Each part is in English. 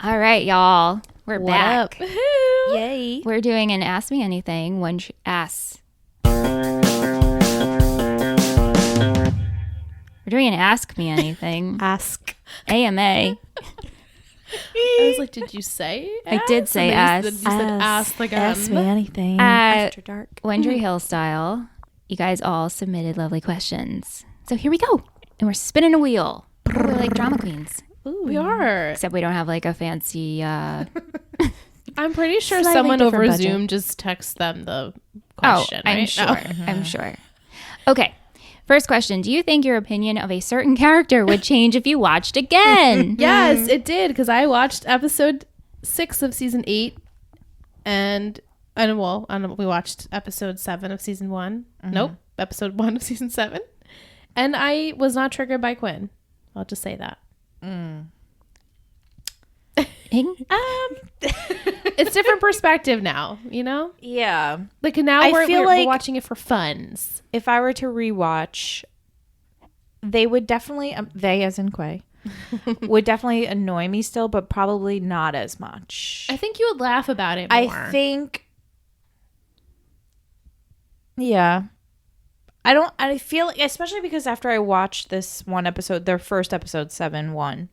All right, y'all. We're What back. up? Woohoo! Yay. We're doing an Ask Me Anything. We're doing an Ask Me Anything. Ask. AMA. I was like, did you say I did say ask. ask. You said ask again. Ask me anything. Uh, After dark. Wondry Hill style. You guys all submitted lovely questions. So here we go. And we're spinning a wheel. We're like drama queens. We are. Except we don't have like a fancy... I'm pretty sure Slightly someone over different budget. Zoom just texts them the question. I'm right? sure. Oh. I'm sure. Okay. First question. Do you think your opinion of a certain character would change if you watched again? Yes, it did, because I watched episode 6 of season 8, and we watched episode 7 of season 1. Nope, episode 1 of season 7, and I was not triggered by Quinn. I'll just say that. It's different perspective now, you know? Yeah. Like now I we're feel we're like- watching it for funs. If I were to rewatch, they would definitely, they as in Quay, would definitely annoy me still, but probably not as much. I think you would laugh about it more. I think, yeah. I feel, especially because after I watched this one episode, their first episode, 7-1,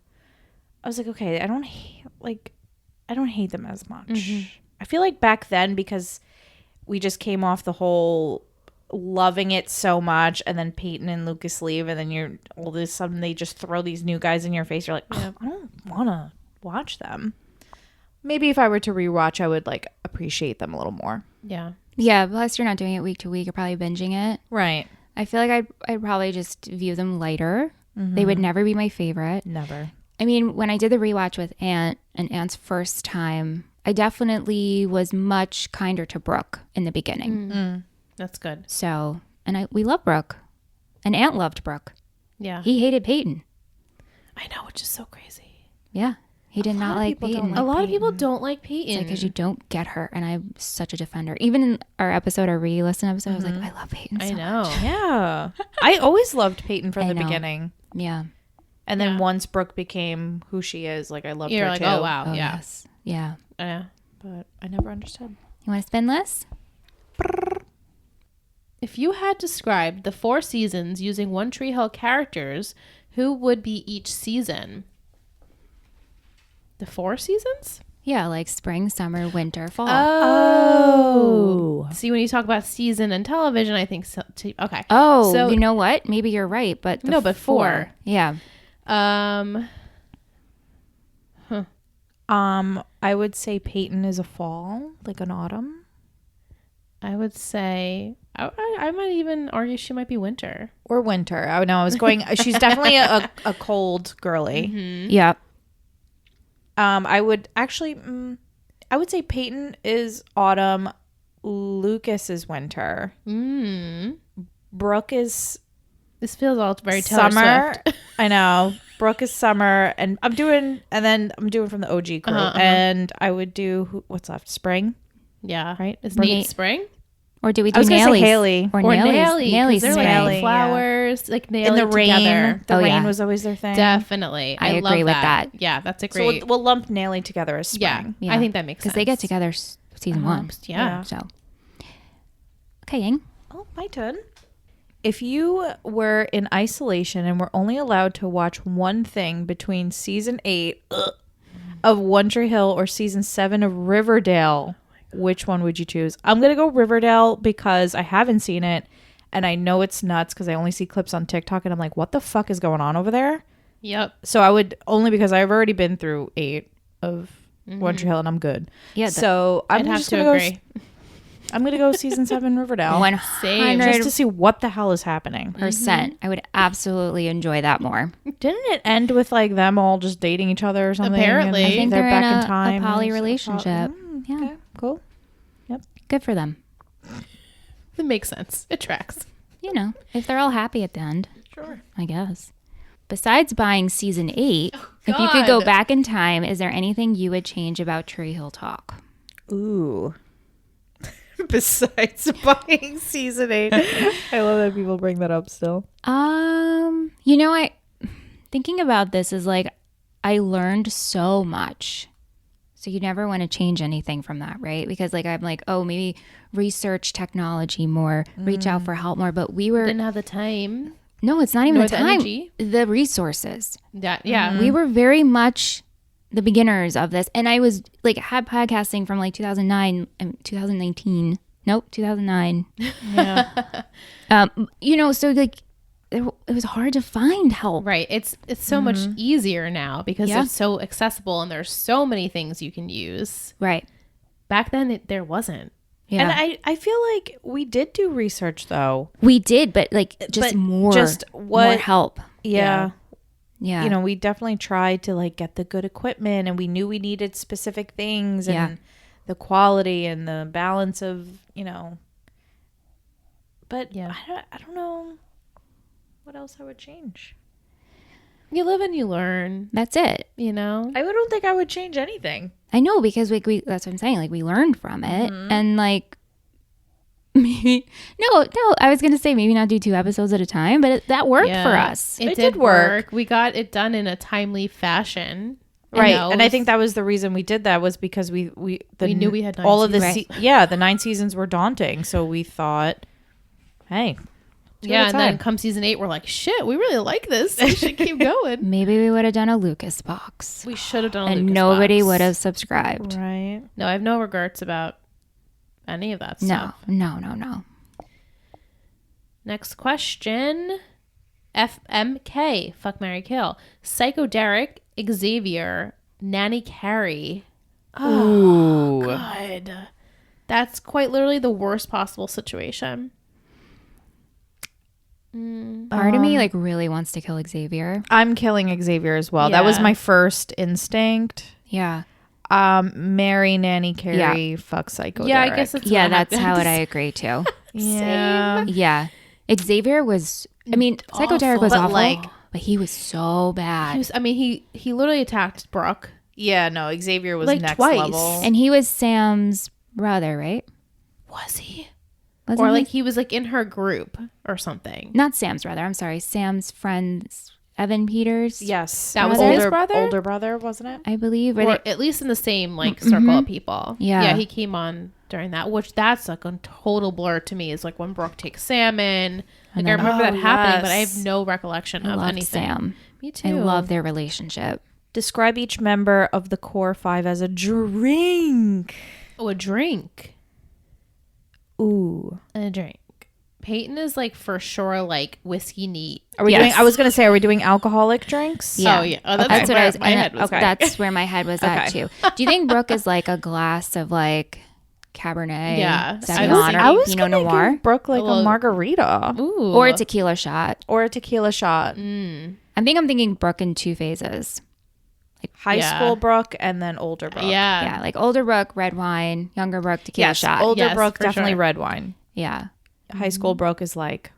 I was like, okay, I don't hate them as much. I feel like back then, because we just came off the whole loving it so much, and then Peyton and Lucas leave, and then you're all of a sudden they just throw these new guys in your face. You're like, oh, I don't want to watch them. Maybe if I were to rewatch, I would like appreciate them a little more. Yeah. Yeah, plus you're not doing it week to week. You're probably binging it. Right. I feel like I'd probably just view them lighter. They would never be my favorite. Never. I mean, when I did the rewatch with Aunt and Aunt's first time, I definitely was much kinder to Brooke in the beginning. That's good. So, and we love Brooke. And Aunt loved Brooke. Yeah. He hated Peyton. I know, which is so crazy. Yeah. He did not like Peyton. A lot of people don't like Peyton. Because you don't get her. And I'm such a defender. Even in our re-listen episode, I was like, I love Peyton so I know. much. Yeah. I always loved Peyton from I the know. beginning. Yeah. And then Yeah. once Brooke became who she is, like I loved You're her like, too. oh, wow. Oh, yeah. yes. Yeah. Yeah. But I never understood. You want to spin this? If you had described the 4 seasons using One Tree Hill characters, who would be each season? The 4 seasons? Yeah, like spring, summer, winter, fall. Oh. See, when you talk about season and television, I think so. Okay. Oh, So- you know what? Maybe you're right, but No, but 4. Yeah. I would say Peyton is a fall, like an autumn. I would say I might even argue she might be winter. Or winter. I know I was going she's definitely a cold girly. Yeah. I would actually I would say Peyton is autumn, Lucas is winter. Brooke is This feels all very Taylor summer. Swift. I know. Brooke is summer, and I'm doing from the OG crew, and I would do what's left, spring, Yeah. right? Is Brooke- Nate spring? Or do we I do was gonna say Nailies? Haley. Or Or Nailies. Naily. 'Cause Nailies they're spring. like Naily, flowers, like In Naily the rain, together. the Oh, rain yeah. was always their thing. Definitely. I love agree with that. Yeah, that's a So great. we'll lump Naily together as spring. yeah, I think that makes sense. Because they get together season 1. Yeah. So. Okay, Ying. Oh, my turn. If you were in isolation and were only allowed to watch one thing between season 8 of One Tree Hill or season 7 of Riverdale, which one would you choose? I'm going to go Riverdale because I haven't seen it and I know it's nuts because I only see clips on TikTok and I'm like, what the fuck is going on over there? Yep. So I would, only because I've already been through 8 of One Tree Hill and I'm good. Yeah, So I'd I'm have just to going to agree. I'm going to go season 7 Riverdale. 100%. Just to see what the hell is happening. I would absolutely enjoy that more. Didn't it end with like them all just dating each other or something? Apparently. and I think they're they're back in in time. a poly and stuff. relationship. Yeah. Okay, cool. Good for them. It makes sense. It tracks. You know, if they're all happy at the end. Sure. I guess. Besides buying season 8, if you could go God. back in time, is there anything you would change about Tree Hill Talk? Ooh. Besides buying season 8, I love that people bring that up still. You know, thinking about this is like I learned so much So you never want to change anything from that, right? Because like I'm like, oh, maybe research technology more, reach out for help more. But we were Didn't have the time. no, it's not even Nor the the time. energy. The resources. Yeah. We were very much the beginners of this, and I was like had podcasting from like 2009 and 2019. Nope, 2009. Yeah. You know, so like it was hard to find help. Right. It's so much easier now because Yeah. it's so accessible and there's so many things you can use. Right. Back then, there wasn't. Yeah. And I feel like we did do research though. We did, but like just But more, just more what- help. Yeah. Yeah. You know, we definitely tried to like get the good equipment, and we knew we needed specific things and Yeah. the quality and the balance of, you know. But Yeah. I don't know what else I would change. You live and you learn, That's it. you know? I don't think I would change anything. I know, because like we that's what I'm saying. Like we learned from it, and like maybe no. I was gonna say maybe not do 2 episodes at a time, but that worked for us. It It did did work. We got it done in a timely fashion. Right. You know, And I think that was the reason we did that, was because we knew we had 9 all of the seasons. the 9 seasons were daunting, so we thought, hey, yeah, at a and then time. come season 8, we're like, shit, we really like this. We should keep going. Maybe we would have done a Lucas box, We should have done a and Lucas nobody box. would have subscribed. right. No, I have no regrets about any of that No, stuff. no. Next question. FMK. Fuck, marry, kill. Psycho Derek, Xavier, Nanny Carrie. Ooh. God. That's quite literally the worst possible situation. Part of me like really wants to kill Xavier. I'm killing Xavier as well. That was Yeah. my first instinct. Yeah, Marry Nanny Carrie, fuck Psycho Yeah, Derek. I guess that's yeah, what that's how happens. I agree too. Yeah. Yeah, Xavier was. I mean, Psycho Derek was But, awful, like- but he was so bad, He was, I mean, he literally attacked Brooke. Yeah, no, Xavier was Like, next twice. level. and he was Sam's brother, right? Was he? Wasn't Or he? like he was like in her group or something. Not Sam's brother. I'm sorry, Sam's friends, Evan Peters. Yes. That was Brother? his brother? Older brother, wasn't it? I believe. Or at least in the same like circle of people. Yeah, he came on during that, which that's like a total blur to me. Is like when Brooke takes Sam in. Like I then- remember that Oh, happening, but I yes. have no recollection I of love anything. Sam. Me too. I love their relationship. Describe each member of the core 5 as a drink. Oh, a drink. Ooh. A drink. Peyton is like for sure like whiskey neat. Are we Yes. doing? I was gonna say, are we doing alcoholic drinks? Yeah. Oh yeah. Oh, that's, That's what I was. my and head was. that's where my head was at too. Do you think Brooke is like a glass of like Cabernet? Yeah. Seven I was Honor, I was Pinot gonna Noir, give Brooke like Well, a margarita Ooh. or a tequila shot. or a tequila shot. I'm thinking Brooke in 2 phases. High Yeah. school Brooke and then older Brooke. Yeah. Yeah, like older Brooke, red wine. Younger Brooke, tequila Yes. shot. Older Yes, Brooke for definitely sure. red wine. Yeah. High school Brooke is like,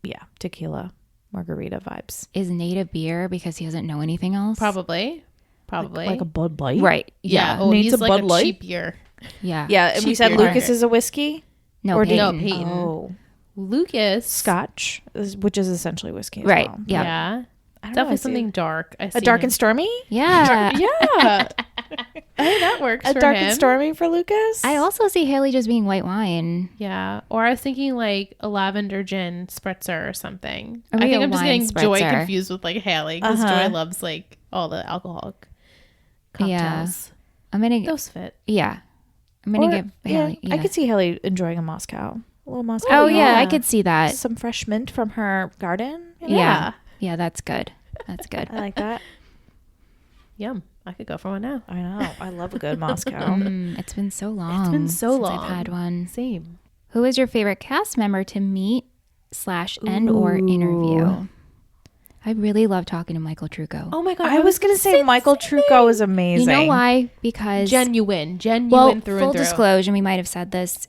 yeah, tequila margarita vibes. Is Nate a beer because he doesn't know anything else? Probably. Like a Bud Light. Right. Yeah. Yeah. Oh, Nate's he's a like Bud a Light? cheap beer. Yeah. Yeah, and we Cheap said beer. Lucas is a whiskey. No, Or did- Peyton. No, Peyton. Oh, Lucas. Scotch, which is essentially whiskey as Right. well. Yeah. Yeah. I don't know, Definitely I see- something dark. I A dark and stormy. Yeah. Yeah. I think that works A for dark him. and stormy for Lucas. I also see Haley just being white wine. Yeah. Or I was thinking like a lavender gin spritzer or something. Or I maybe think a I'm just wine getting Joy spritzer. confused with like Haley because Uh-huh. Joy loves like all the alcoholic cocktails. I'm gonna. Those fit. Yeah. I'm gonna Or- give Haley. I could see Haley enjoying a Moscow. A little Moscow. Oh yeah, yeah. I could see that. Some fresh mint from her garden. you know? Yeah. Yeah, that's good. That's good. I like that. Yum. I could go for one now. I know. I love a good Moscow. It's been so long. It's been so since long. I've had one. Same. Who is your favorite cast member to meet / and or interview? I really love talking to Michael Trucco. Oh my god. I was gonna say Michael Trucco is amazing. you know why? Because Genuine well, through full and through. disclosure, we might have said this.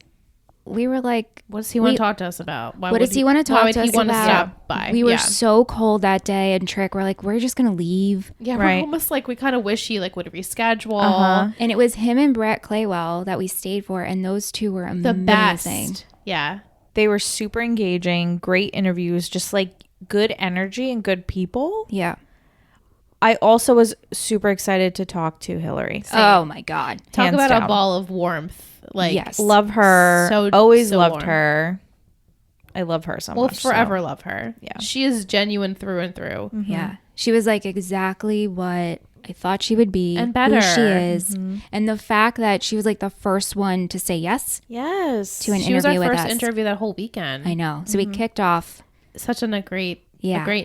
We were like, What does he want we- to talk to us about? Why what would does he want to why talk would to he us want to about? stop by? We were yeah. so cold that day, and Trick, we're like, we're just gonna leave. Yeah, Right. we're almost like we kind of wish he like would reschedule. Uh-huh. And it was him and Brett Claywell that we stayed for, and those two were amazing. The best. Yeah. They were super engaging, great interviews, just like good energy and good people. Yeah. I also was super excited to talk to Hillary. Oh my God. Talk Hands about down. a ball of warmth. Like, Yes. Love her. So- Always so loved warm. her. I love her so we'll much. so. forever love her. Yeah. She is genuine through and through. Yeah. She was like exactly what I thought she would be. And better. Who she is. And the fact that she was like the first one to say yes Yes. to an She was our interview with first us. interview that whole weekend. I know. So we kicked off. Such a great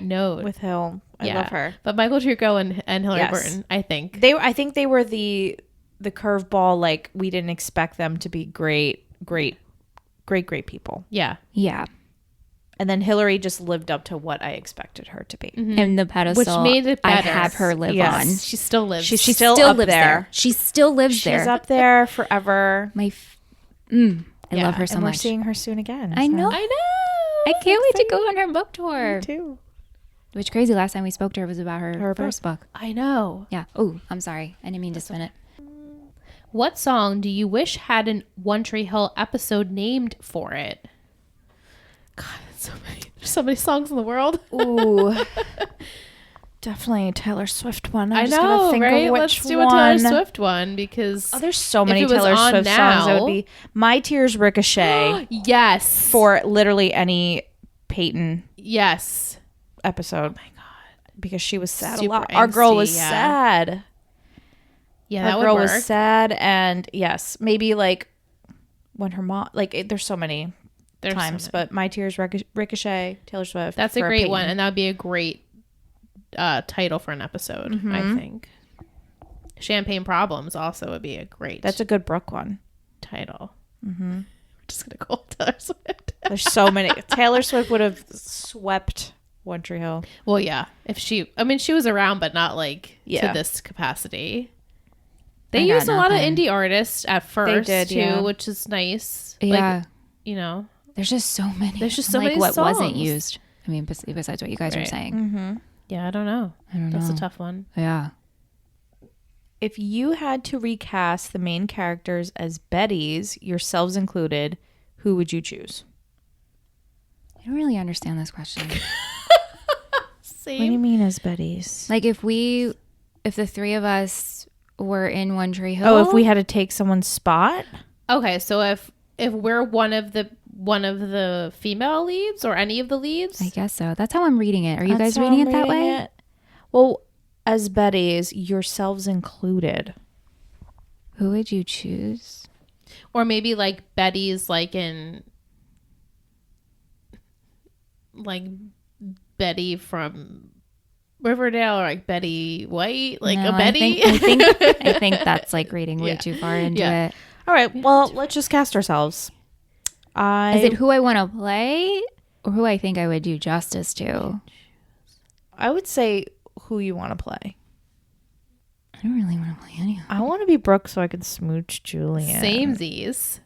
note. With Hill. I love her. But Michael Trucco and Hillary Yes. Burton, I think. I think they were the curveball. Like, we didn't expect them to be great people. Yeah. Yeah. And then Hillary just lived up to what I expected her to be. And the pedestal. Which made it I better. have her live Yes. on. She still lives. She's She still still up lives there. She still lives She's there. up there forever. I Yeah. love her so And we're much. seeing her soon again. I so. know. I know. I can't wait to go on her book tour. Me too. Which crazy. Last time we spoke to her was about her first book. I know. Yeah. Oh, I'm sorry. I didn't mean to spin it. What song do you wish had an One Tree Hill episode named for it? God, there's so many songs in the world. Ooh. Definitely a Taylor Swift one. I just gonna know, think right? Of which Let's do one. a Taylor Swift one because Oh, there's so many it was Taylor on Swift songs. That now- would be My Tears Ricochet yes, for literally any Peyton yes. episode. Oh my God. Because she was sad a Super lot. Our girl angsty, was yeah. sad. Yeah, Our that girl would work. was sad. And yes, maybe like when her mom, there's so many There's times, so many. but My Tears Ricochet, Taylor Swift. That's a for great Peyton. one, and that would be a great title for an episode. I think. Champagne Problems also would be a great. That's a good Brooke one. title. Mm-hmm. We're just gonna go with Taylor Swift. There's so many. Taylor Swift would have swept One Tree Hill. Well, yeah. If she was around, but not like Yeah. to this capacity. They I got used a lot of nothing. indie artists at first did, too, yeah. which is nice. Yeah. Like, you know, There's just so many. There's just so like many what wasn't songs. used. I mean, besides what you guys are Right. saying. yeah, I don't know. I don't That's know. a tough one. Yeah. If you had to recast the main characters as Betty's, yourselves included, who would you choose? I don't really understand this question. Same. What do you mean as Betty's? Like if the three of us were in One Tree Hill. Oh, if we had to take someone's spot? Okay, so if we're one of the female leads or any of the leads, I guess so. That's how I'm reading it. Are you That's guys how reading I'm it that reading way? it. Well, as Betty's, yourselves included. Who would you choose? or maybe like Betty's like in like Betty from Riverdale or like Betty White, like No, a Betty. I think that's like reading way Yeah. too far into Yeah. it. All right. Well, let's just cast ourselves. Is it who I want to play or who I think I would do justice to? I would say who you want to play. I don't really want to play anyone. I want to be Brooke so I can smooch Julian. Samesies.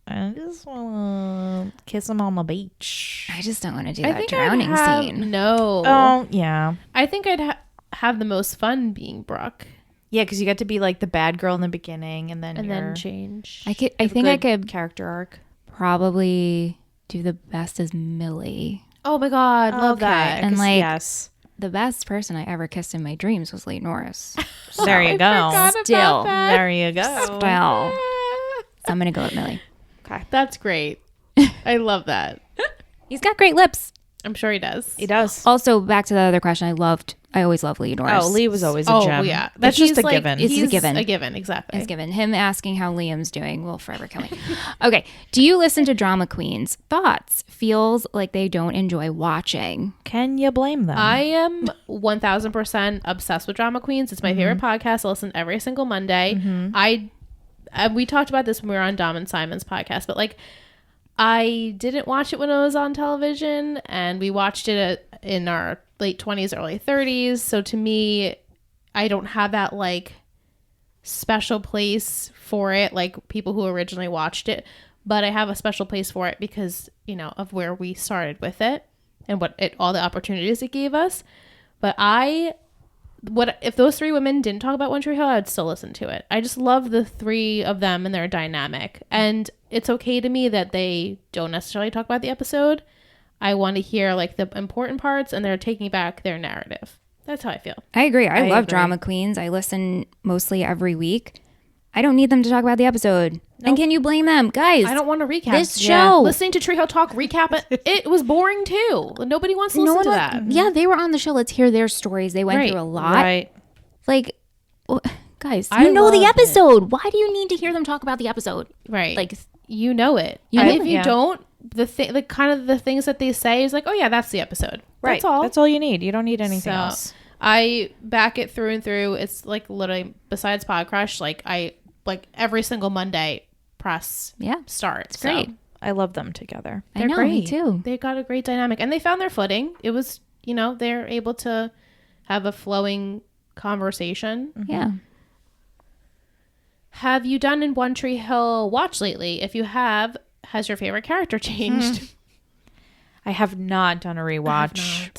I just want to kiss him on the beach. I just don't want to do I that think drowning I'd have, scene. No. Oh, yeah. I think I'd have the most fun being Brooke Yeah, because you get to be like the bad girl in the beginning and then and you're then change. I have a think I good could character arc. probably do the best as Millie. Oh my God. Love Okay. that. And, like, yes. The best person I ever kissed in my dreams was Lee Norris. There you go. Still. There you go. Well, so I'm gonna go with Millie. That's great. I love that. He's got great lips. I'm sure he does. He does. Also, back to the other question, I always loved Lee Norris. Oh, Lee was always a Oh, gem. yeah. That's He's just a like- given. It's a he's given. A given, exactly. It's given. Him asking how Liam's doing will forever kill me. Okay. Do you listen to drama queens? Thoughts? Feels like they don't enjoy watching. Can you blame them? I am 1000% obsessed with drama queens. It's my favorite podcast. I listen every single Monday. We talked about this when we were on Dom and Simon's podcast, but like I didn't watch it when it was on television, and we watched it in our late 20s, early 30s. So to me, I don't have that like special place for it, like people who originally watched it, but I have a special place for it because, you know, of where we started with it and all the opportunities it gave us. But if those three women didn't talk about One Tree Hill, I'd still listen to it. I just love the three of them and their dynamic. And it's okay to me that they don't necessarily talk about the episode. I want to hear like the important parts, and they're taking back their narrative. That's how I feel. I agree. I love agree. drama queens. I listen mostly every week. I don't need them to talk about the episode. And can you blame them? Guys, I don't want to recap this show. Listening to Treehouse Talk recap it was boring too. Nobody wants to listen to that. Yeah, they were on the show. Let's hear their stories. They went Right. through a lot. Right. Like, guys, I you know the loved it. episode. Why do you need to hear them talk about the episode? Right. Like, you know it. You And know if it. you Yeah. don't, the kind of the things that they say is like, oh yeah, that's the episode. Right. That's all. That's all you need. You don't need anything So, else. I back it through and through. It's like literally besides Pod Crush, like I like every single Monday press yeah, start. it's great. I love them together. I They're know, me great. too. They got a great dynamic and they found their footing. It was, they're able to have a flowing conversation. Yeah. Have you done in One Tree Hill watch lately? If you have, has your favorite character changed? I have not done a I have rewatch. not.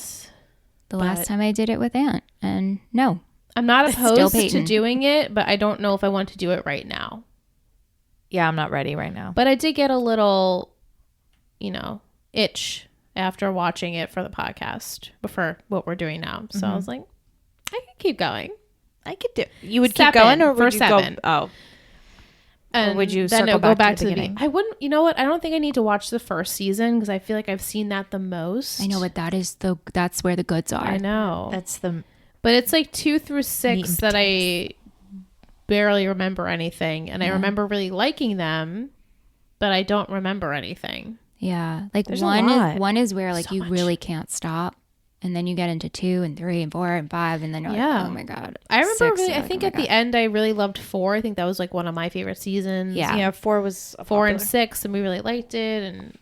The But- last time I did it with Aunt, and no. I'm not Still opposed to Peyton. doing it, but I don't know if I want to do it right now. Yeah, I'm not ready right now. But I did get a little, itch after watching it for the podcast, for what we're doing now. So I was like, I can keep going. I could do. You would Seven, keep going, or for would you seven. go? Oh, And would you then circle it'll go back back to the beginning? I wouldn't. You know what? I don't think I need to watch the first season because I feel like I've seen that the most. I know, but that's where the goods are. I know. that's the. But it's like 2 through 6 Meat and that I barely remember anything. And I Yeah. remember really liking them, but I don't remember anything. Yeah. Like There's a one lot. is where like So you much. really can't stop. And then you get into 2 and 3 and 4 and 5 and then you're Yeah. like, oh my God. I remember 6, really, you're I like, think oh my at the God. end I really loved 4. I think that was like one of my favorite seasons. Yeah. Yeah, 4 was 4 and 6, and we really liked it.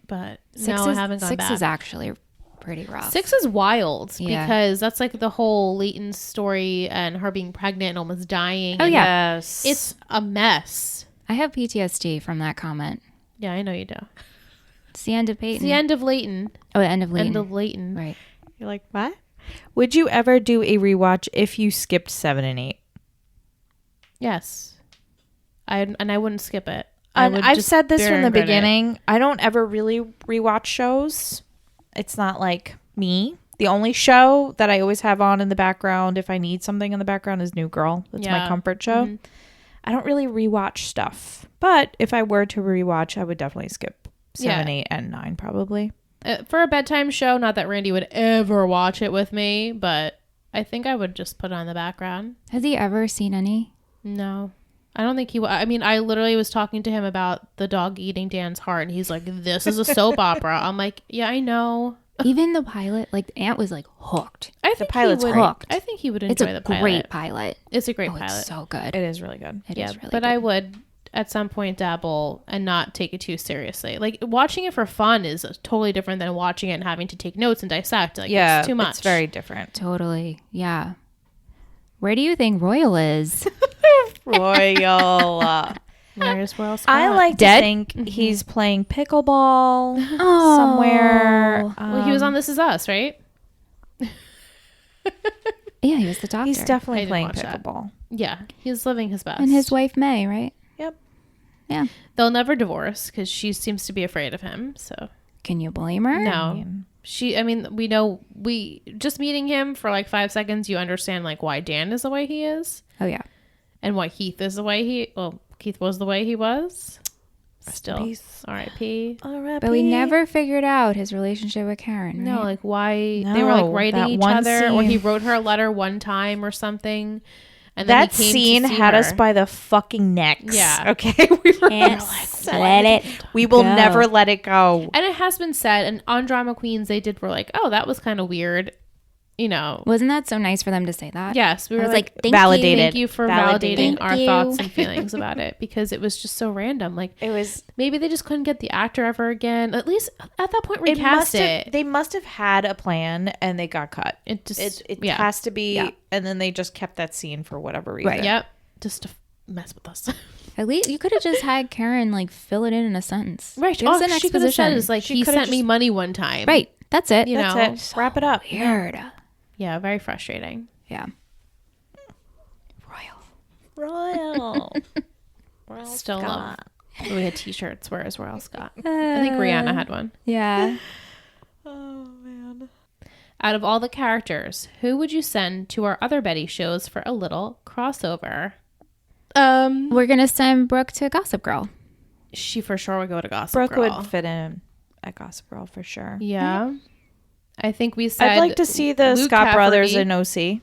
But 6 no, I is, haven't gone 6 back. is actually pretty rough. 6 is wild Yeah. because that's like the whole Leighton's story and her being pregnant and almost dying. Oh, and yeah. Yes, It's a mess. I have PTSD from that comment. Yeah, I know you do. It's the end of It's Peyton. the end of Leighton. Oh, the end of Leighton. End of Leighton. Right. You're like, what? Would you ever do a rewatch if you skipped 7 and 8? Yes. I wouldn't skip it. I would I've just said this from the regret it. beginning. I don't ever really rewatch shows. It's not like me. The only show that I always have on in the background, if I need something in the background, is New Girl. That's my Yeah. comfort show. Mhm. I don't really rewatch stuff. But if I were to rewatch, I would definitely skip 7, Yeah. 8, and 9 probably. For a bedtime show, not that Randy would ever watch it with me, but I think I would just put it on the background. Has he ever seen any? No. I don't think he would. I mean, I literally was talking to him about the dog eating Dan's heart, and he's like, this is a soap opera. I'm like, yeah, I know. Even the pilot, like Aunt was like hooked. I think pilot's he would. hooked. I think he would It's enjoy a the pilot. great pilot. It's a great Oh, pilot. it's so good. It is really good. It yeah, is really but good. I would at some point dabble and not take it too seriously. Like watching it for fun is totally different than watching it and having to take notes and dissect. Like Yeah, it's too much. It's very different. Totally. Yeah. Where do you think Royal is? Royal. Where's Royal Scott? I like Dead? to think he's playing pickleball Oh. somewhere. Well, he was on This Is Us, right? Yeah, he was the doctor. He's I definitely didn't playing watch that. pickleball. Yeah, he's living his best. And his wife May, right? Yep. Yeah. They'll never divorce because she seems to be afraid of him. So Can you blame her? no, we know just meeting him for like 5 seconds, you understand like why Dan is the way he is Oh yeah. and why Keith is the way Keith was the way he was. Still, peace. R.I.P. But we never figured out his relationship with Karen. No, right? like why they were like No, writing that each one other, or he scene. wrote her a letter one time or something. And then That he came scene to see had us her. by the fucking necks. Yeah. Okay. We were Can't let it. we will go. never let it go. And it has been said, and on Drama Queens, they were like, oh, that was kind of weird. You know. Wasn't that so nice for them to say that? Yes. We I were was like, like, thank validated. thank you for Validated. validating our Thank you. thoughts and feelings about it, because it was just so random. Like, It was. maybe they just couldn't get the actor ever again. At least at that point, It recast must have, it. They must have had a plan and they got cut. It just, It yeah. has to be, Yeah. and then they just kept that scene for whatever reason. Right. Yep. Just to mess with us. At least you could have just had Karen like fill it in a sentence. Right. Give us an she could have said exposition. is like, She he coulda sent me just- money one time. Right. That's it. You know. That's it. Wrap it up. Weird. Yeah. Very frustrating. Yeah. Royal. Royal Still love. Scott. We had T-shirts. Where is Royal Scott? I think Rihanna had one. Yeah. Oh man. Out of all the characters, who would you send to our other Betty shows for a little crossover? We're gonna send Brooke to Gossip Girl. She for sure would go to Gossip Brooke Girl. would fit in at Gossip Girl for sure. Yeah. I think we said I'd like to see the Luke Scott brothers Cafferty. in OC.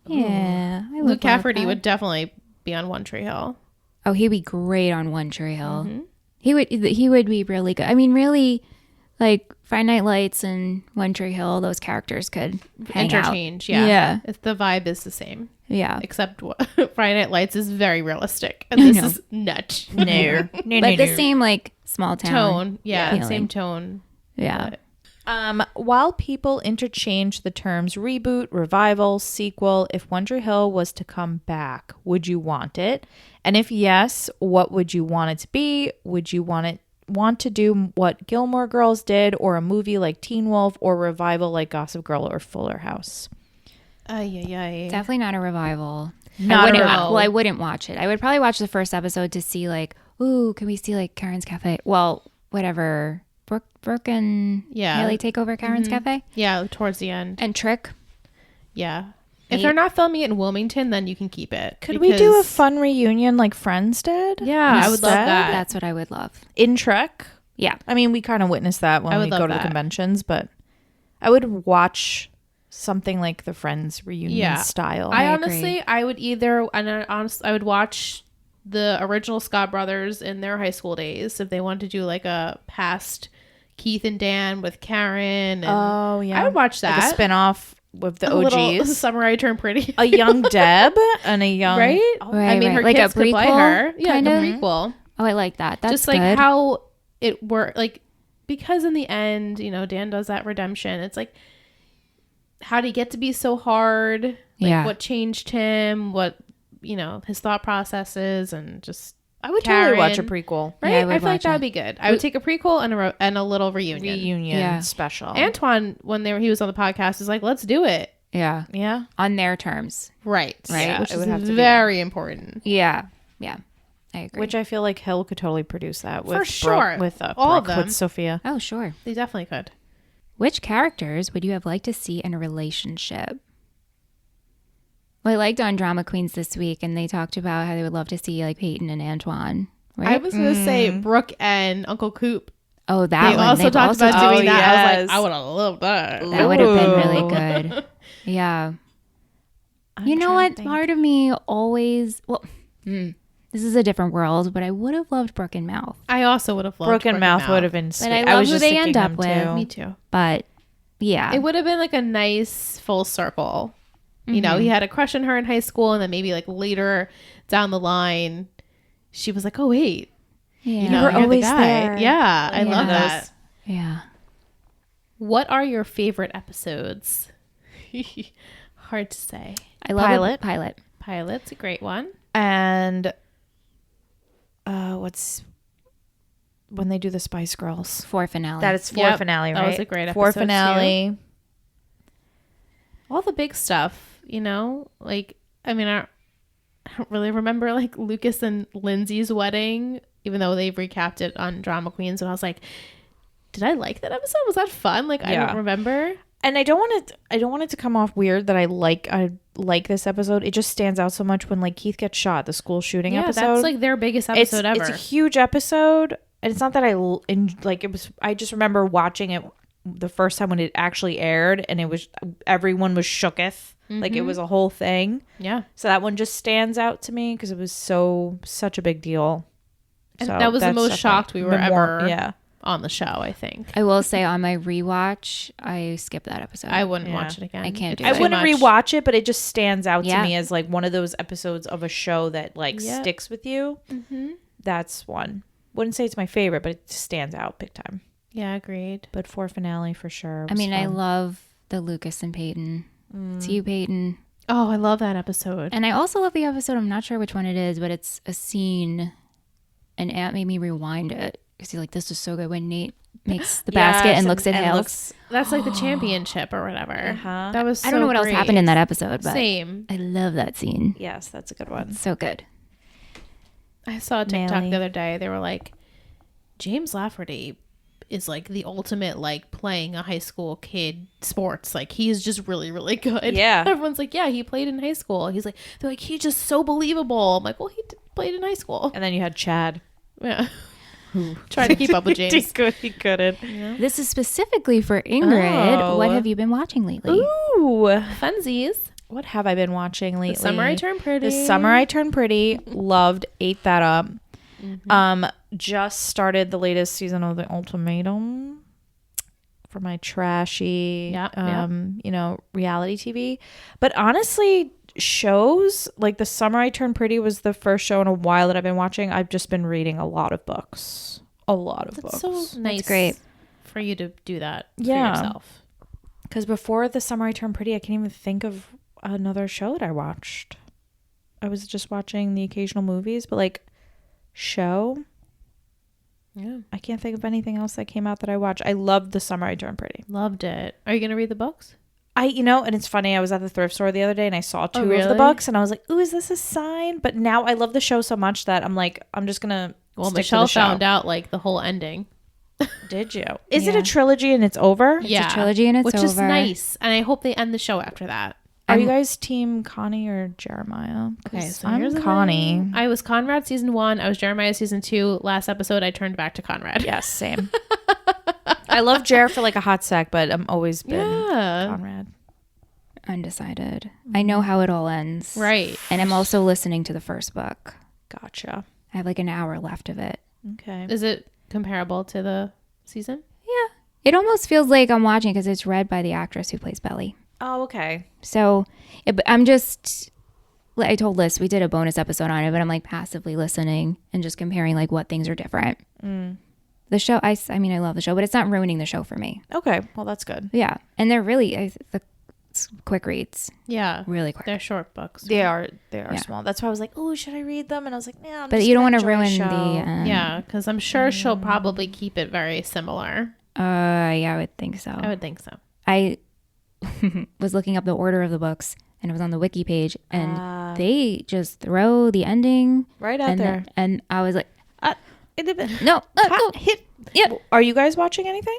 Yeah, I Luke would love Cafferty that. would definitely be on One Tree Hill. Oh, he'd be great on One Tree Hill. He would be really good. I mean, really, like Friday Night Lights and One Tree Hill, those characters could hang Interchange, out. yeah. Yeah. If the vibe is the same. Yeah. Except Friday Night Lights is very realistic. And this is nuts. No. But the same like small town Tone. Yeah, feeling. same tone. Yeah. But While people interchange the terms reboot, revival, sequel, if One Tree Hill was to come back, would you want it? And if yes, what would you want it to be? Would you want to do what Gilmore Girls did, or a movie like Teen Wolf, or revival like Gossip Girl or Fuller House? Definitely not a revival. Not a revival. Well, I wouldn't watch it. I would probably watch the first episode to see like, ooh, can we see like Karen's Cafe? Well, whatever. Brooke and Haley take over Karen's Cafe. yeah, towards the end. And Trick. Yeah. If they're not filming it in Wilmington, then you can keep it. Could we do a because- fun reunion like Friends did? Yeah, I would love Instead? that. That's what I would love. In Trek? Yeah. I mean, we kind of witnessed that when I we would go love to the that. conventions, but I would watch something like the Friends reunion style. I agree. honestly, I would either, and I would watch the original Scott brothers in their high school days if they wanted to do like a past Keith and Dan with Karen. And Oh, yeah. I would watch that. Like a spin-off with the A little OGs. Summer I Turned Pretty. A young Deb and a young... Right? Right, I mean, her like kids a could play prequel, her. Yeah, like kinda? a prequel. Oh, I like that. That's Just like good. how it worked. Like, because in the end, you know, Dan does that redemption. It's like, how did he get to be so hard? Like, Yeah. what changed him? What, you know, his thought processes, and just I would totally watch a Karen. prequel. right. Yeah, I I, would feel like watch that it. would be good. I would take a prequel and a little reunion. Yeah. Special. Antoine, when he was on the podcast, was like, "Let's do it." Yeah. yeah. On their terms. Right. Right. Which It is would have to be very important. Yeah. Yeah. I agree. Which I feel like Hill could totally produce that with For sure. with All of Brooke, them. with Sophia. Oh, sure. They definitely could. Which characters would you have liked to see in a relationship? Well, I liked on Drama Queens this week, and they talked about how they would love to see like Peyton and Antoine. Right? I was going to say Brooke and Uncle Coop. oh, that They one. also They've talked also about talked- doing that. I was yes. like, I would have loved that. That would have been really Ooh. good. Yeah. I'm You know trying what? to think. Part of me always. Well, this is a different world, but I would have loved Brooke and Mouth. I also would have loved Brooke and Mouth would have been sweet. I love was who just they thinking end up them with. too. Me too. But yeah, It would have been like a nice full circle. You know, he had a crush on her in high school, and then maybe like later down the line, she was like, "Oh wait, yeah, you know, were you're the always guy." there. Yeah, I love Yeah. that. yeah. What are your favorite episodes? Hard to say. I love Pilot. Pilot. Pilot's a great one. And what's when they do the Spice Girls? For finale. That is for Yep, finale, right? that was a great For episode, finale. All the big stuff, you know, like I mean, I don't really remember like Lucas and Lindsay's wedding, even though they've recapped it on Drama Queens. And I was like, did I like that episode? Was that fun? Like I Yeah. don't remember. And I don't want it to come off weird that I like this episode. It just stands out so much when like Keith gets shot, the school shooting Yeah, episode. that's like their biggest episode ever. It's a huge episode, and it's not that it was. I just remember watching it the first time when it actually aired, and it was everyone was shooketh, like it was a whole thing. yeah. So that one just stands out to me because it was such a big deal. And So that was the that's most definitely shocked we were the ever Yeah, on the show, I think. I will say on my rewatch, I skipped that episode. I wouldn't Yeah. watch it again. I can't do It's it. I too wouldn't much. rewatch it, but it just stands out Yeah. to me as like one of those episodes of a show that like Yeah. sticks with you. That's one. Wouldn't say it's my favorite, but it just stands out big time. Yeah, agreed. But for finale for sure. I mean, I love. love the Lucas and Peyton. It's you, Peyton. Oh, I love that episode. And I also love the episode. I'm not sure which one it is, but it's a scene, and Aunt made me rewind it because he's like, "This is so good." When Nate makes the basket and looks at Hale. That's like the championship or whatever. Uh-huh. That was I don't know what else happened in that episode, but Same. I love that scene. Yes, that's a good one. It's so good. I saw a TikTok Manly. the other day. They were like, James Lafferty is like the ultimate like playing a high school kid sports. Like he's just really, really good. Yeah. Everyone's like, yeah, he played in high school. He's like, they're like, he's just so believable. I'm like, well, played in high school. And then you had Chad. Yeah. Trying to keep up with James. He couldn't. This is specifically for Ingrid. Oh. What have you been watching lately? Ooh. Funsies. What have I been watching lately? The Summer I Turned Pretty. The Summer I Turned Pretty. Loved. Ate that up. Just started the latest season of The Ultimatum for my trashy, reality TV. But honestly, shows like The Summer I Turned Pretty was the first show in a while that I've been watching. I've just been reading a lot of books. That's so nice. That's great for you to do that for Yeah. yourself. Because before The Summer I Turned Pretty, I can't even think of another show that I watched. I was just watching the occasional movies, but like show, Yeah. I can't think of anything else that came out that I watched. I loved The Summer I Turned Pretty. Loved it. Are you going to read the books? And it's funny, I was at the thrift store the other day and I saw two of the really? books and I was like, ooh, is this a sign? But now I love the show so much that I'm like, I'm just gonna Well, stick to Michelle the show. found out like the whole ending. Did you? Is it Yeah. a trilogy and it's over? It's a trilogy and it's which is over. nice. And I hope they end the show after that. Are you guys team Connie or Jeremiah? 'Cause Okay, so I'm here's the Connie. thing. I was Conrad season 1. I was Jeremiah season 2. Last episode, I turned back to Conrad. Yes, same. I love Jer for like a hot sec, but I'm always been Yeah. Conrad. Undecided. I know how it all ends. Right. And I'm also listening to the first book. Gotcha. I have like an hour left of it. Okay. Is it comparable to the season? Yeah. It almost feels like I'm watching because it's read by the actress who plays Belly. Oh, okay. So I'm just, I told Liz, we did a bonus episode on it, but I'm like passively listening and just comparing like what things are different. The show, I mean, I love the show, but it's not ruining the show for me. Okay. Well, that's good. Yeah. And they're really, it's quick reads. Yeah. Really quick. They're short books. They are Yeah. small. That's why I was like, oh, should I read them? And I was like, nah. But you don't want to ruin the, Yeah, because I'm sure she'll probably keep it very similar. yeah, I would think so. I would think so. I was looking up the order of the books and it was on the wiki page and they just throw the ending right out and there. and I was like, no, Hot hit. yeah. Are you guys watching anything?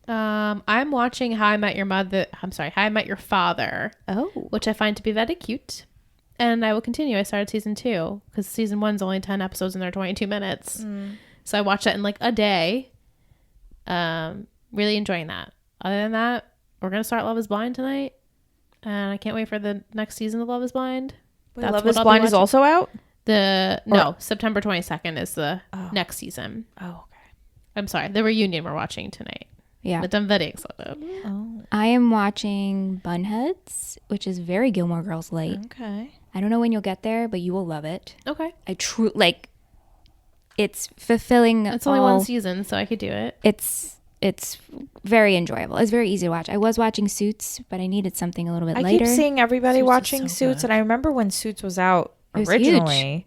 I'm watching How I Met Your Father, Oh. which I find to be very cute. And I will continue. I started season 2 because season 1's only 10 episodes and they're 22 minutes. So I watched that in like a day. Really enjoying that. Other than that, we're going to start Love is Blind tonight. And I can't wait for the next season of Love is Blind. Wait, That's Love what is I'll be Blind is watching. also out? September 22nd is the next season. Oh, okay. I'm sorry. The reunion we're watching tonight. Yeah. But I'm very excited. Oh, I am watching Bunheads, which is very Gilmore Girls light. okay. I don't know when you'll get there, but you will love it. Okay. I it's fulfilling. It's only one season, so I could do it. It's very enjoyable. It's very easy to watch. I was watching Suits, but I needed something a little bit I later. keep seeing everybody Suits is watching so Suits, good. and I remember when Suits was out It was originally.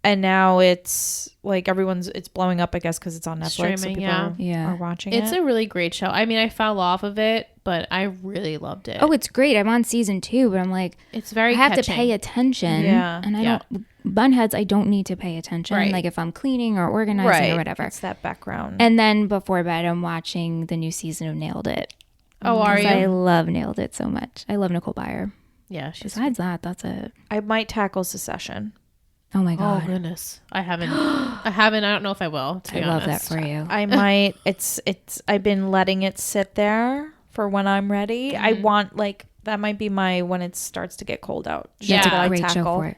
And now it's like it's blowing up, I guess, because it's on Netflix. Streaming, so people yeah. are watching It's it. a really great show. I mean, I fell off of it, but I really loved it. Oh, it's great. I'm on season 2, but I'm like, it's very I have catching. to pay attention. Yeah. And I Yeah. don't, Bunheads, I don't need to pay attention. Right. Like if I'm cleaning or organizing or whatever. It's that background. And then before bed, I'm watching the new season of Nailed It. Oh, are 'Cause you? I love Nailed It so much. I love Nicole Byer. Yeah, she's. Besides that, that's it. I might tackle Secession. Oh my Oh God. goodness, I haven't. I don't know if I will. To I be love that honest. for you. I might. I've been letting it sit there for when I'm ready. I want that might be my when it starts to get cold out. Yeah. That's that I a great show tackle. for it.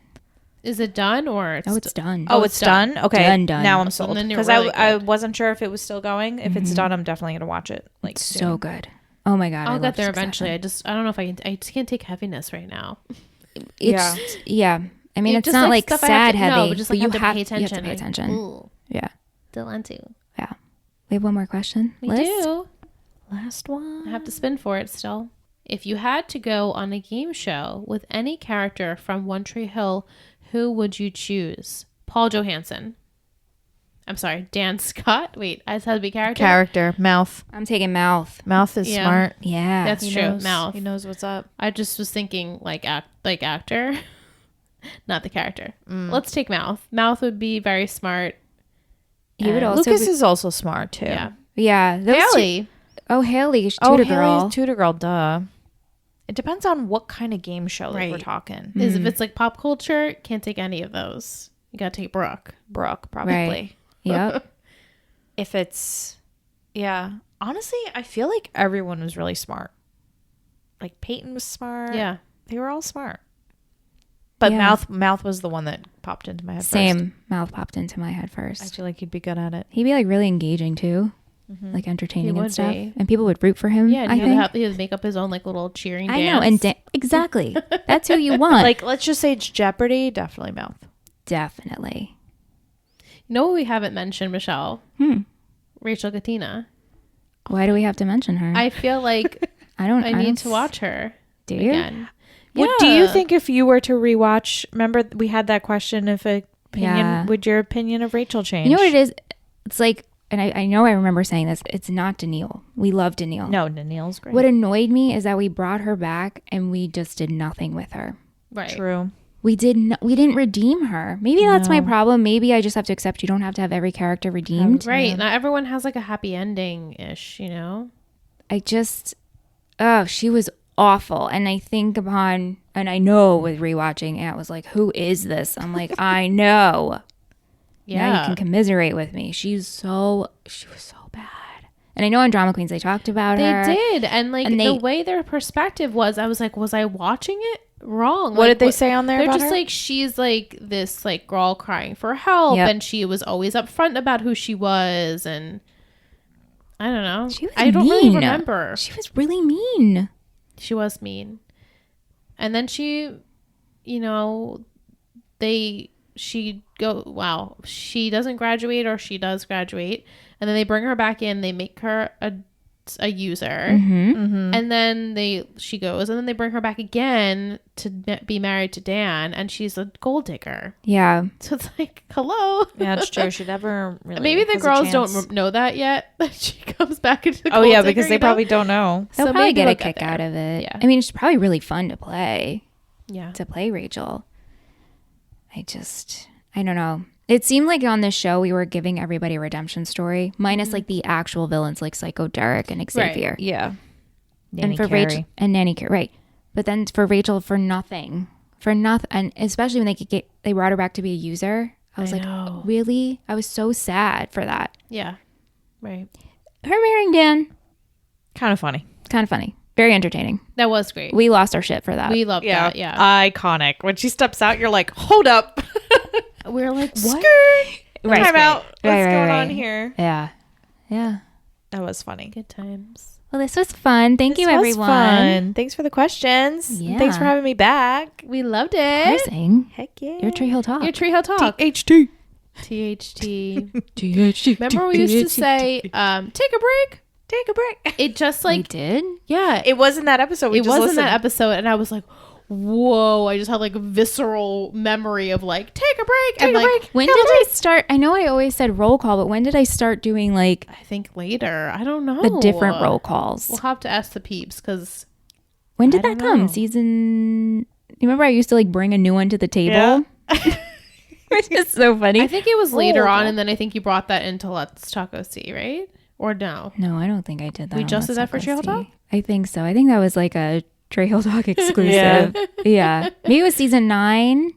Is it done or? Oh, it's done. Oh, it's done. Okay, Done. now I'm So sold then you're because really I good. wasn't sure if it was still going. If it's done, I'm definitely gonna watch it. Like So soon. good. Oh my God. I I'll love get there Succession. eventually. I don't know if I can. I just can't take heaviness right now. Yeah. I mean, Yeah, it's just not like like stuff I have sad to- heavy. no, but just, like, you have to pay You have to attention. pay Like, attention. ooh. Yeah. Don't want to. Yeah. We have one more question. We Liz? do. Last one. I have to spin for it still. If you had to go on a game show with any character from One Tree Hill, who would you choose? Paul Johansson. I'm sorry, Dan Scott. Wait, I just had to be Character mouth. I'm taking Mouth. Mouth is Yeah. smart. Yeah. That's He true. knows, Mouth. He knows what's up. I just was thinking like actor, not the character. Let's take Mouth. Mouth would be very smart. he would and also Lucas be, is also smart too. Yeah. Yeah. those two- Haley. Haley, Tutor Haley's Girl. Tutor Girl, duh. It depends on what kind of game show that we're Right. talking. Is if it's like pop culture, can't take any of those. You gotta take Brooke. Brooke, probably. Right. Yep. If it's, yeah. Honestly, I feel like everyone was really smart. Like Peyton was smart. Yeah. They were all smart. But Yeah. Mouth was the one that popped into my head first. Same. Mouth popped into my head I first. feel like he'd be good at it. He'd be like really engaging too. Like He entertaining would and stuff. be. And people would root for him. Yeah, and I think. he would make up his own like little cheering I dance. know. And exactly. That's who you want. Like, let's just say it's Jeopardy, definitely Mouth. Definitely. You know what we haven't mentioned, Michelle? Rachel Katina. Why do we have to mention her? I feel like I don't. I need to watch her Do you? again. Do you think if you were to rewatch, remember we had that question, if a opinion, Yeah. would your opinion of Rachel change? You know what it is? It's like, and I know I remember saying this. It's not Danielle. We love Danielle. No, Neil's great. What annoyed me is that we brought her back and we just did nothing with her. Right. True. We didn't redeem her. Maybe that's my problem. Maybe I just have to accept you don't have to have every character redeemed. Right. Not everyone has like a happy ending ish, you know? She was awful. And I think upon, and I know with rewatching, Aunt was like, who is this? I'm like, I know. Yeah. Now you can commiserate with me. She was so bad. And I know on Drama Queens they talked about her. They did. And like And the way their perspective was, I was like, was I watching it wrong? What Like, did they say on there They're about just her? like, she's like this like girl crying for help. Yep. And she was always upfront about who she was. And I don't know. She was I don't really mean. remember. She was really mean. She was mean. And then she, you know, she doesn't graduate, or she does graduate. And then they bring her back in. They make her a user. And then she goes, and then they bring her back again to be married to Dan, and she's a gold digger. Yeah. So it's like, hello. Yeah, it's true. She never really. Maybe the has a girls chance. don't know that yet. That she comes back into the Oh gold yeah, digger, because they you know? probably don't know. They'll So probably maybe get they'll a kick there. out of it. Yeah. I mean, it's probably really fun to play Yeah. Rachel. I don't know. It seemed like on this show we were giving everybody a redemption story, minus like the actual villains like Psycho Derek and Xavier. Yeah. And for Rachel and Nanny Carey, right? But then for Rachel, for nothing, and especially when they brought her back to be a user, I was like, know. really? I was so sad for that. Yeah. Right. Her marrying Dan, kind of funny. kind of funny, very entertaining. That was great. We lost our shit for that. We loved Yeah, that. Yeah. iconic. When she steps out, you're like, hold up. We're like, what? Right. Time out. What's Right, right, going right. on here? Yeah. That was funny. Good times. Well, this was fun. Thank you, This was everyone. fun. Thanks for the questions. Yeah. Thanks for having me back. We loved it. Cursing. Heck yeah. Your Tree Hill Talk. Your Tree Hill Talk. THT. THT. Remember we used to say, take a break? Take a break. It just we like, did. yeah. It was in that episode. We It just was in listened. that episode, and I was like, whoa. I just had like a visceral memory of like, take a break. Take and a like, break. When did I start? I know I always said roll call, but when did I start doing like I think later. I don't know. the different roll calls? We'll have to ask the peeps because When did I that don't come? know. Season. You remember I used to like bring a new one to the table? Yeah. Which is so funny. I think it was later Roll on, call. and then I think you brought that into Let's Taco See, right? Or no? No, I don't think I did that. We on just Let's did that for Talk Tree Hill Tea. Talk? I think so. I think that was like a Tree Hill Talk exclusive. Yeah. Maybe it was season 9.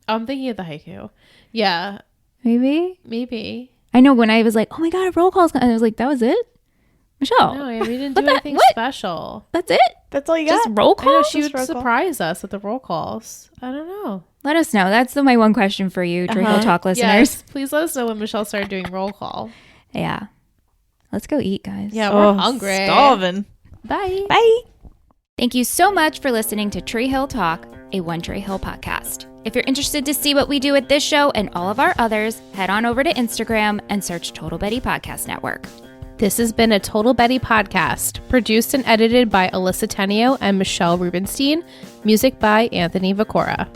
I'm thinking of the haiku. Yeah, Maybe. maybe. I know when I was like, oh my God, a roll call's and I was like, that was it? Michelle, No, yeah, we didn't What do the- anything what? special. that's it? That's all you Just got. roll I know call? she would Just roll call. surprise us at the roll calls. I don't know. Let us know. That's my one question for you, Tree Hill Talk listeners. Yes, please let us know when Michelle started doing roll call. Yeah. Let's go eat, guys. Yeah, we're hungry. Starving. Bye. Bye. Thank you so much for listening to Tree Hill Talk, a One Tree Hill podcast. If you're interested to see what we do at this show and all of our others, head on over to Instagram and search Total Betty Podcast Network. This has been a Total Betty podcast, produced and edited by Alyssa Tenio and Michelle Rubenstein, music by Anthony Vicora.